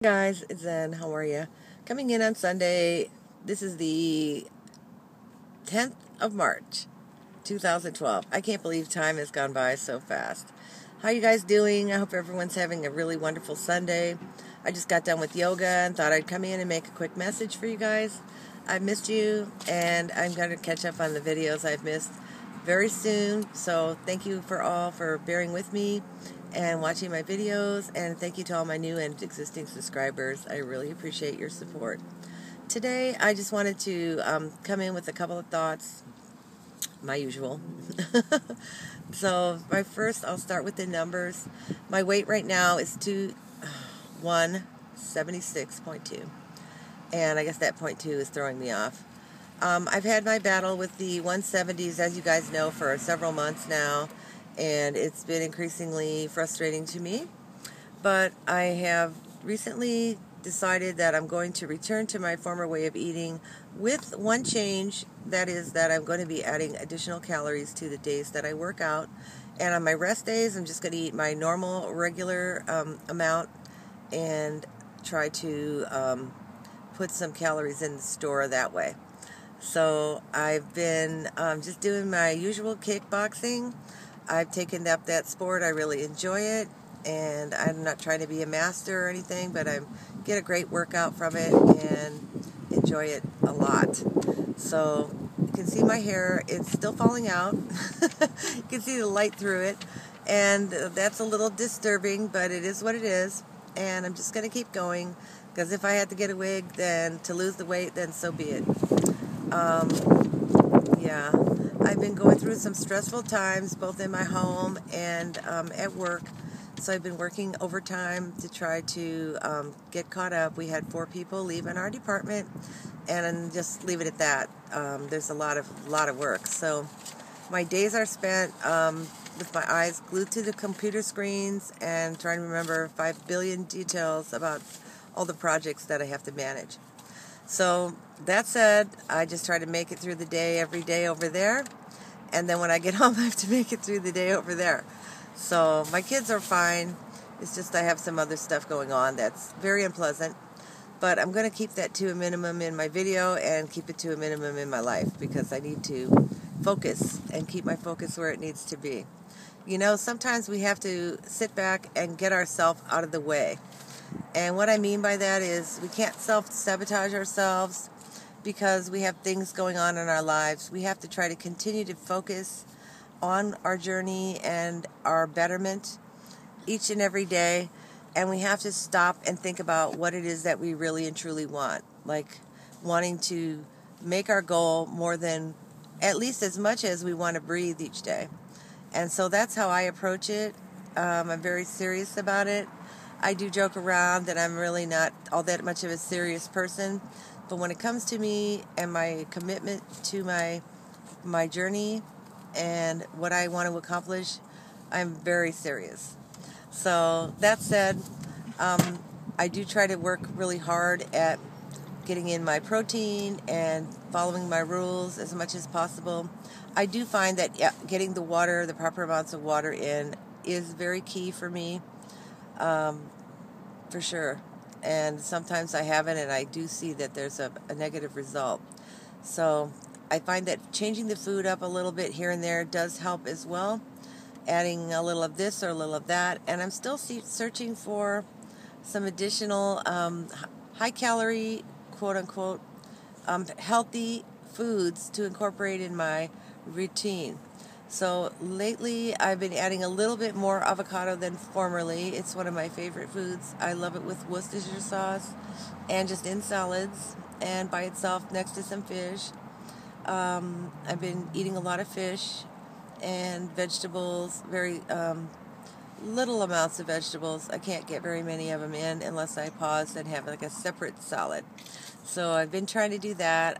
Guys, it's Zen. How are you? Coming in on Sunday. This is the 10th of March, 2012. I can't believe time has gone by so fast. How you guys doing? I hope everyone's having a really wonderful Sunday. I just got done with yoga and thought I'd come in and make a quick message for you guys. I've missed you, and I'm going to catch up on the videos I've missed very soon. So thank you for bearing with me and watching my videos, and thank you to all my new and existing subscribers. I really appreciate your support. Today, I just wanted to come in with a couple of thoughts, my usual. So, I'll start with the numbers. My weight right now is 176.2, and I guess that point 2 is throwing me off. I've had my battle with the 170s, as you guys know, for several months now, and it's been increasingly frustrating to me. But I have recently decided that I'm going to return to my former way of eating with one change. That is that I'm going to be adding additional calories to the days that I work out. And on my rest days, I'm just going to eat my normal, regular amount and try to put some calories in the store that way. So I've been just doing my usual kickboxing. I've taken up that sport. I really enjoy it, and I'm not trying to be a master or anything, but I get a great workout from it and enjoy it a lot. So you can see my hair, it's still falling out. You can see the light through it, and that's a little disturbing, but it is what it is, and I'm just going to keep going, because if I had to get a wig then to lose the weight, then so be it. Yeah, I've been going through some stressful times, both in my home and at work. So I've been working overtime to try to get caught up. We had 4 people leave in our department, and just leave it at that. There's a lot of work. So my days are spent with my eyes glued to the computer screens and trying to remember 5 billion details about all the projects that I have to manage. So that said, I just try to make it through the day every day over there, and then when I get home I have to make it through the day over there. So my kids are fine. It's just I have some other stuff going on that's very unpleasant, but I'm going to keep that to a minimum in my video and keep it to a minimum in my life, because I need to focus and keep my focus where it needs to be. You know, sometimes we have to sit back and get ourselves out of the way. And what I mean by that is we can't self-sabotage ourselves because we have things going on in our lives. We have to try to continue to focus on our journey and our betterment each and every day. And we have to stop and think about what it is that we really and truly want. Like wanting to make our goal more than, at least as much as we want to breathe each day. And so that's how I approach it. I'm very serious about it. I do joke around that I'm really not all that much of a serious person, but when it comes to me and my commitment to my journey and what I want to accomplish, I'm very serious. So that said, I do try to work really hard at getting in my protein and following my rules as much as possible. I do find that getting the proper amounts of water in is very key for me. For sure. And sometimes I haven't, and I do see that there's a negative result. So I find that changing the food up a little bit here and there does help as well. Adding a little of this or a little of that. And I'm still searching for some additional high-calorie, quote-unquote, healthy foods to incorporate in my routine. So lately I've been adding a little bit more avocado than formerly. It's one of my favorite foods. I love it with Worcestershire sauce and just in salads and by itself next to some fish. I've been eating a lot of fish and vegetables, very little amounts of vegetables. I can't get very many of them in unless I pause and have like a separate salad. So I've been trying to do that.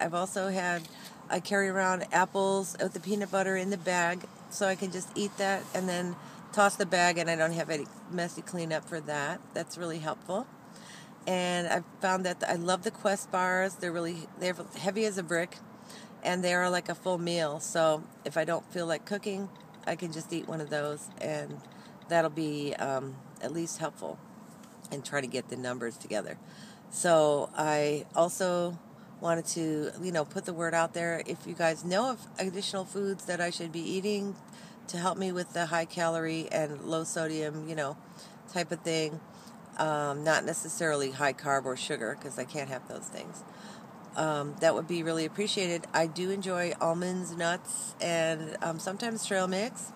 I carry around apples with the peanut butter in the bag, so I can just eat that and then toss the bag, and I don't have any messy cleanup for that. That's really helpful. And I've found that I love the Quest bars. They're heavy as a brick, and they are like a full meal. So if I don't feel like cooking, I can just eat one of those, and that'll be at least helpful. and try to get the numbers together. So I also wanted to, put the word out there. If you guys know of additional foods that I should be eating to help me with the high calorie and low sodium, type of thing, not necessarily high carb or sugar, because I can't have those things. That would be really appreciated. I do enjoy almonds, nuts, and sometimes trail mix.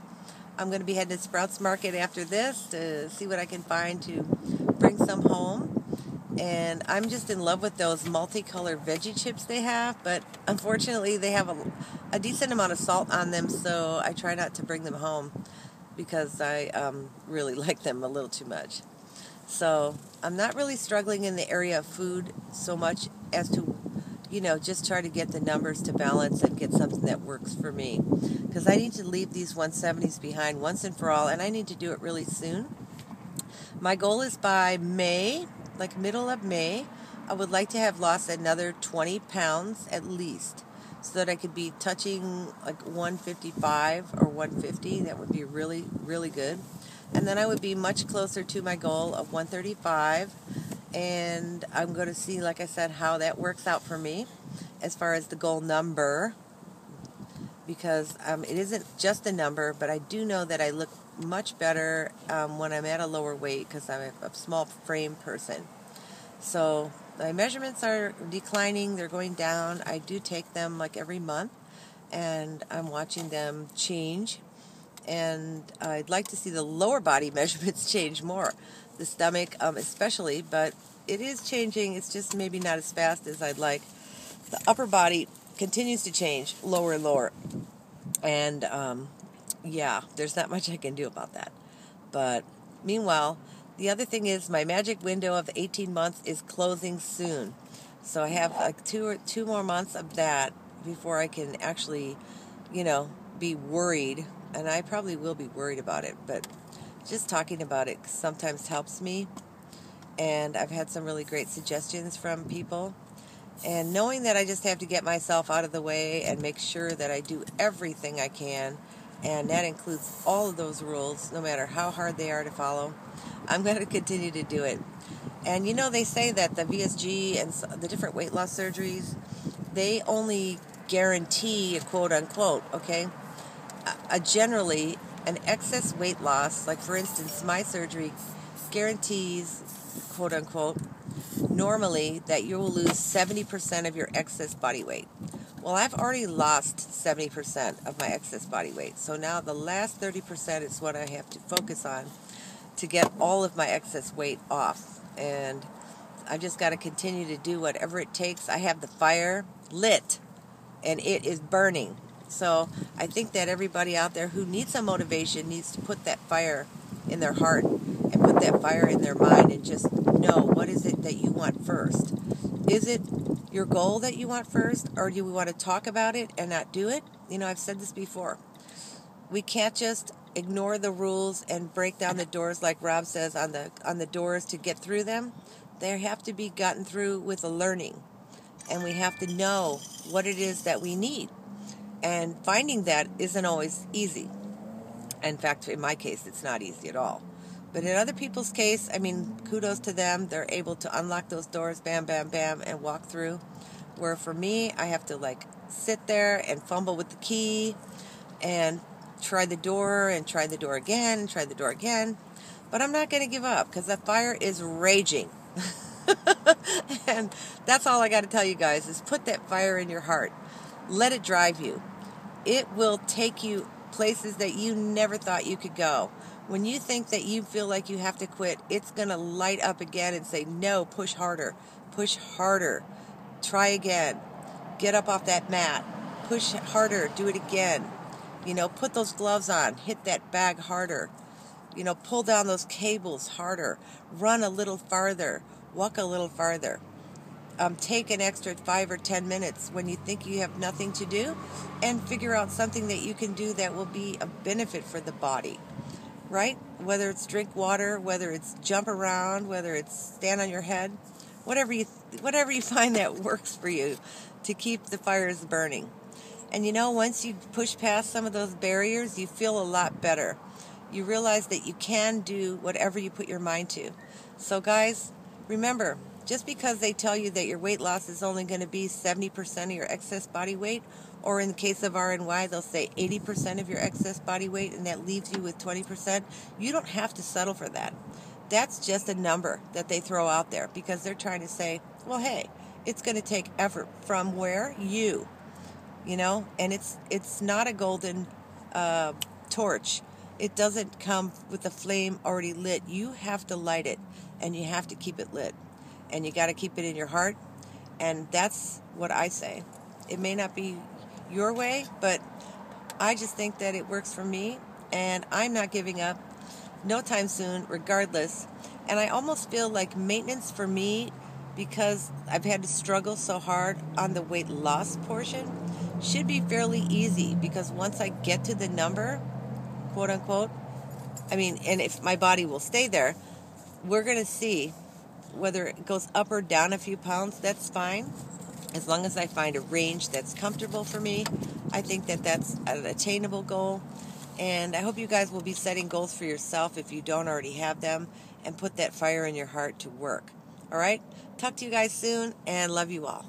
I'm going to be heading to Sprouts Market after this to see what I can find to bring some home. And I'm just in love with those multicolored veggie chips they have, but unfortunately they have a decent amount of salt on them, so I try not to bring them home because I really like them a little too much. So I'm not really struggling in the area of food so much as to, just try to get the numbers to balance and get something that works for me. Because I need to leave these 170s behind once and for all, and I need to do it really soon. My goal is by May, like middle of May, I would like to have lost another 20 pounds at least, so that I could be touching like 155 or 150. That would be really, really good. And then I would be much closer to my goal of 135. And I'm going to see, like I said, how that works out for me as far as the goal number, because it isn't just a number, but I do know that I look much better when I'm at a lower weight because I'm a small frame person. So my measurements are declining, they're going down. I do take them like every month, and I'm watching them change. And I'd like to see the lower body measurements change more, the stomach especially, but it is changing. It's just maybe not as fast as I'd like. The upper body continues to change, lower and lower. And there's not much I can do about that. But meanwhile, the other thing is my magic window of 18 months is closing soon. So I have like two more months of that before I can actually, be worried. And I probably will be worried about it, but just talking about it sometimes helps me. And I've had some really great suggestions from people. And knowing that I just have to get myself out of the way and make sure that I do everything I can, and that includes all of those rules, no matter how hard they are to follow, I'm going to continue to do it. And they say that the VSG and the different weight loss surgeries, they only guarantee a quote unquote, okay? Generally, an excess weight loss, like for instance, my surgery guarantees, quote unquote, normally that you will lose 70% of your excess body weight. Well, I've already lost 70% of my excess body weight. So now the last 30% is what I have to focus on to get all of my excess weight off. And I've just got to continue to do whatever it takes. I have the fire lit, and it is burning. So I think that everybody out there who needs some motivation needs to put that fire in their heart and put that fire in their mind and just know, what is it that you want first? Is it your goal that you want first, or do you want to talk about it and not do it? I've said this before. We can't just ignore the rules and break down the doors like Rob says on the doors to get through them. They have to be gotten through with a learning, and we have to know what it is that we need. And finding that isn't always easy. In fact, in my case, it's not easy at all. But in other people's case, kudos to them. They're able to unlock those doors, bam, bam, bam, and walk through. Where for me, I have to sit there and fumble with the key and try the door and try the door again and try the door again. But I'm not going to give up because the fire is raging. And that's all I got to tell you guys is put that fire in your heart. Let it drive you. It will take you places that you never thought you could go. When you think that you feel like you have to quit, it's going to light up again and say, no, push harder, try again, get up off that mat, push harder, do it again. Put those gloves on, hit that bag harder, pull down those cables harder, run a little farther, walk a little farther. Take an extra 5 or 10 minutes when you think you have nothing to do and figure out something that you can do that will be a benefit for the body, right? Whether it's drink water, whether it's jump around, whether it's stand on your head, whatever you find that works for you to keep the fires burning. And once you push past some of those barriers, you feel a lot better. You realize that you can do whatever you put your mind to. So guys, remember, just because they tell you that your weight loss is only going to be 70% of your excess body weight, or in the case of RNY, they'll say 80% of your excess body weight, and that leaves you with 20%, you don't have to settle for that. That's just a number that they throw out there because they're trying to say, well, hey, it's going to take effort from where? You. And it's not a golden torch. It doesn't come with the flame already lit. You have to light it, and you have to keep it lit, and you got to keep it in your heart. And that's what I say. It may not be your way, but I just think that it works for me, and I'm not giving up no time soon, regardless. And I almost feel like maintenance for me, because I've had to struggle so hard on the weight loss portion, should be fairly easy, because once I get to the number, quote unquote, and if my body will stay there, we're going to see whether it goes up or down a few pounds. That's fine, as long as I find a range that's comfortable for me. I think that that's an attainable goal, and I hope you guys will be setting goals for yourself if you don't already have them, and put that fire in your heart to work. All right? Talk to you guys soon, and love you all.